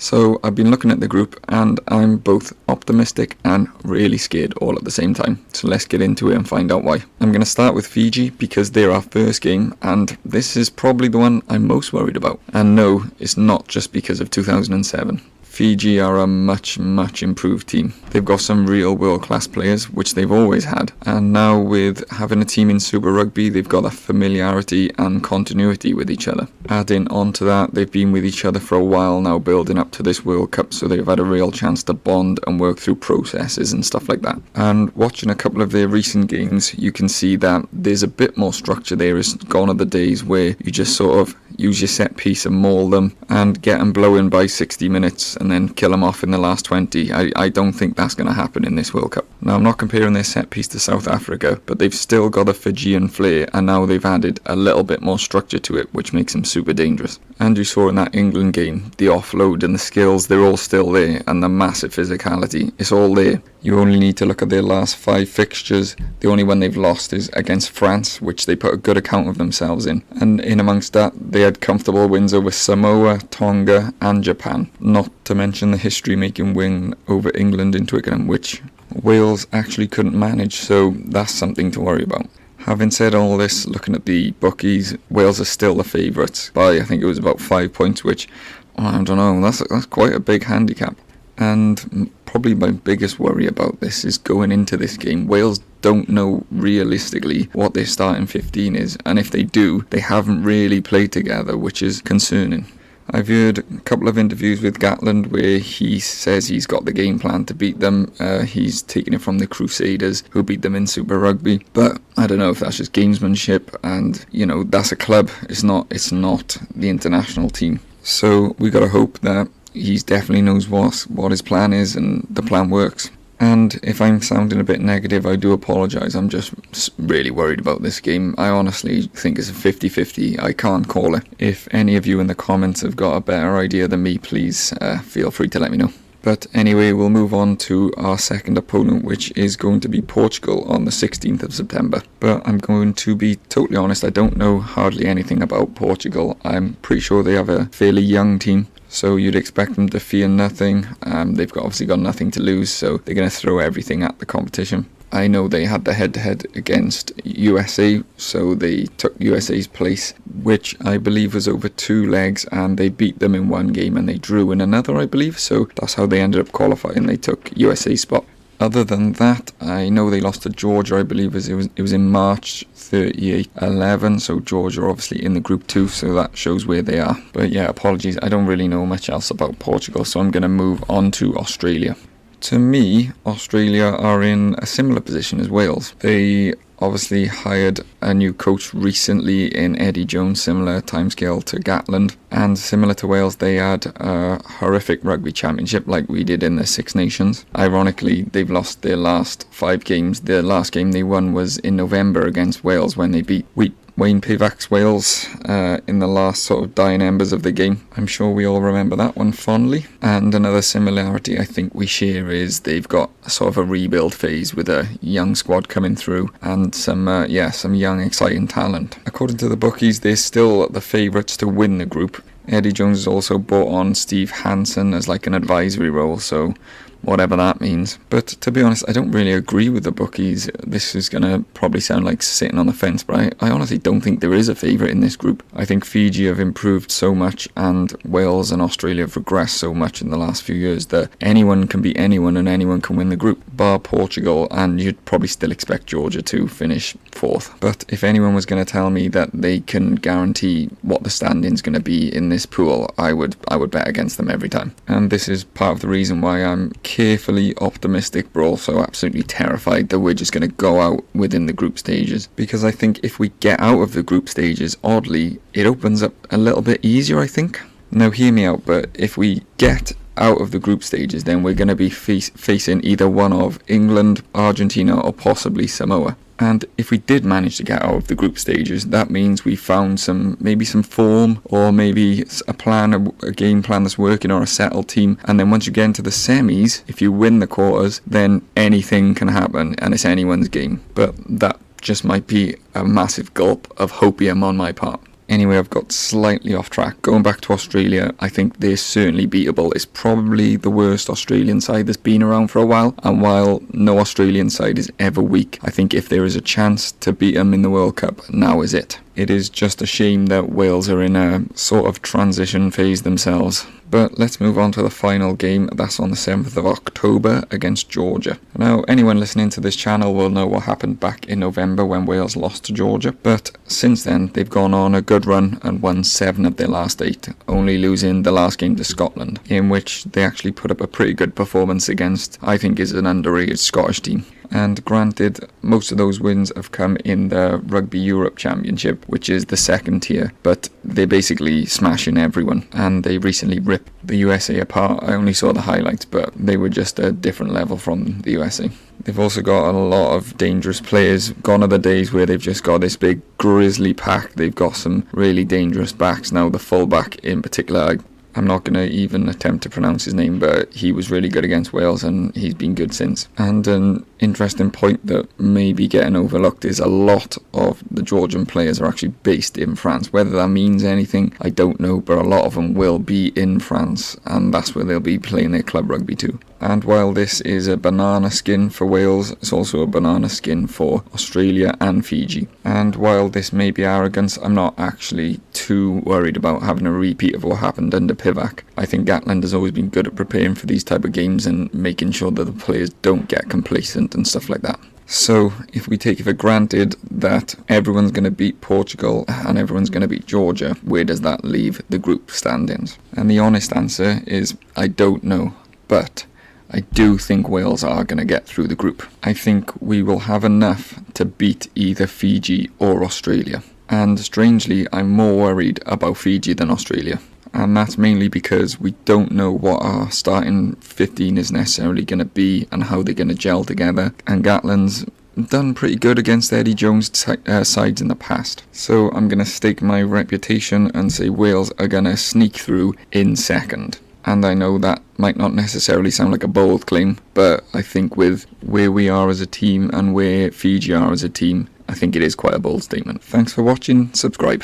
So I've been looking at the group and I'm both optimistic and really scared all at the same time. So let's get into it and find out why. I'm going to start with Fiji because they're our first game and this is probably the one I'm most worried about. And no, it's not just because of 2007. Fiji are a much improved team. They've got some real world-class players, which they've always had. And now with having a team in Super Rugby, they've got a familiarity and continuity with each other. Adding on to that, they've been with each other for a while now, building up to this World Cup, so they've had a real chance to bond and work through processes and stuff like that. And watching a couple of their recent games, you can see that there's a bit more structure there. It's gone are the days where you just sort of use your set piece and maul them and get them blowing by 60 minutes and then kill them off in the last 20. I don't think that's going to happen in this World Cup. Now, I'm not comparing their set piece to South Africa, but they've still got a Fijian flair, and now they've added a little bit more structure to it, which makes them super dangerous. And you saw in that England game, the offload and the skills, they're all still there, and the massive physicality, it's all there. You only need to look at their last 5 fixtures. The only one they've lost is against France, which they put a good account of themselves in. And in amongst that, they had comfortable wins over Samoa, Tonga and Japan. Not to mention the history-making win over England in Twickenham, which Wales actually couldn't manage, so that's something to worry about. Having said all this, looking at the bookies, Wales are still the favourites by, I think it was about 5 points, which, I don't know, that's quite a big handicap. And probably my biggest worry about this is going into this game, Wales don't know realistically what their starting 15 is, and if they do, they haven't really played together, which is concerning. I've heard a couple of interviews with Gatland where he says he's got the game plan to beat them. He's taken it from the Crusaders, who beat them in Super Rugby. But I don't know if that's just gamesmanship, and that's a club. It's not the international team. So we got to hope that he definitely knows what his plan is and the plan works. And if I'm sounding a bit negative, I do apologise. I'm just really worried about this game. I honestly think it's a 50-50. I can't call it. If any of you in the comments have got a better idea than me, please feel free to let me know. But anyway, we'll move on to our second opponent, which is going to be Portugal on the 16th of September. But I'm going to be totally honest, I don't know hardly anything about Portugal. I'm pretty sure they have a fairly young team, so you'd expect them to fear nothing. They've obviously got nothing to lose, so they're going to throw everything at the competition. I know they had the head-to-head against USA, so they took USA's place, which I believe was over 2 legs, and they beat them in one game and they drew in another, I believe, so that's how they ended up qualifying. They took USA's spot. Other than that, I know they lost to Georgia, I believe it was in March 38-11, so Georgia are obviously in the group too, so that shows where they are. But yeah, apologies, I don't really know much else about Portugal, so I'm going to move on to Australia. To me, Australia are in a similar position as Wales. They obviously hired a new coach recently in Eddie Jones, similar timescale to Gatland, and similar to Wales, they had a horrific rugby championship like we did in the Six Nations. Ironically, they've lost their last 5 games. The last game they won was in November against Wales when they beat Wayne Pivac's Wales in the last sort of dying embers of the game. I'm sure we all remember that one fondly. And another similarity I think we share is they've got sort of a rebuild phase with a young squad coming through and some young exciting talent. According to the bookies, they're still the favourites to win the group. Eddie Jones has also brought on Steve Hansen as like an advisory role, so whatever that means. But to be honest, I don't really agree with the bookies. This is going to probably sound like sitting on the fence, but I honestly don't think there is a favourite in this group. I think Fiji have improved so much and Wales and Australia have regressed so much in the last few years that anyone can beat anyone and anyone can win the group, bar Portugal, and you'd probably still expect Georgia to finish 4th. But if anyone was going to tell me that they can guarantee what the standing's going to be in this pool, I would bet against them every time. And this is part of the reason why I'm carefully optimistic but also absolutely terrified that we're just going to go out within the group stages, because I think if we get out of the group stages, oddly, it opens up a little bit easier, I think. Now hear me out, but if we get out of the group stages, then we're going to be facing either one of England, Argentina or possibly Samoa. And if we did manage to get out of the group stages, that means we found maybe some form, or maybe a game plan that's working, or a settled team. And then once you get into the semis, if you win the quarters, then anything can happen and it's anyone's game. But that just might be a massive gulp of hopium on my part. Anyway, I've got slightly off track. Going back to Australia, I think they're certainly beatable. It's probably the worst Australian side that's been around for a while, and while no Australian side is ever weak, I think if there is a chance to beat them in the World Cup, now is it. It is just a shame that Wales are in a sort of transition phase themselves. But let's move on to the final game. That's on the 7th of October against Georgia. Now, anyone listening to this channel will know what happened back in November when Wales lost to Georgia. But since then, they've gone on a good run and won 7 of their last 8, only losing the last game to Scotland, in which they actually put up a pretty good performance against, I think, is an underrated Scottish team. And granted, most of those wins have come in the Rugby Europe Championship, which is the second tier, but they're basically smashing everyone, and they recently ripped the USA apart. I only saw the highlights, but they were just a different level from the USA. They've also got a lot of dangerous players. Gone are the days where they've just got this big grizzly pack. They've got some really dangerous backs now. The fullback in particular, I'm not going to even attempt to pronounce his name, but he was really good against Wales and he's been good since. And an interesting point that may be getting overlooked is a lot of the Georgian players are actually based in France. Whether that means anything, I don't know, but a lot of them will be in France, and that's where they'll be playing their club rugby too. And while this is a banana skin for Wales, it's also a banana skin for Australia and Fiji. And while this may be arrogance, I'm not actually too worried about having a repeat of what happened under Pivac. I think Gatland has always been good at preparing for these type of games and making sure that the players don't get complacent and stuff like that. So if we take it for granted that everyone's going to beat Portugal and everyone's going to beat Georgia, where does that leave the group standings? And the honest answer is I don't know, but I do think Wales are going to get through the group. I think we will have enough to beat either Fiji or Australia. And strangely, I'm more worried about Fiji than Australia. And that's mainly because we don't know what our starting 15 is necessarily going to be and how they're going to gel together. And Gatland's done pretty good against Eddie Jones' sides in the past. So I'm going to stake my reputation and say Wales are going to sneak through in second. And I know that might not necessarily sound like a bold claim, but I think with where we are as a team and where Fiji are as a team, I think it is quite a bold statement. Thanks for watching, subscribe.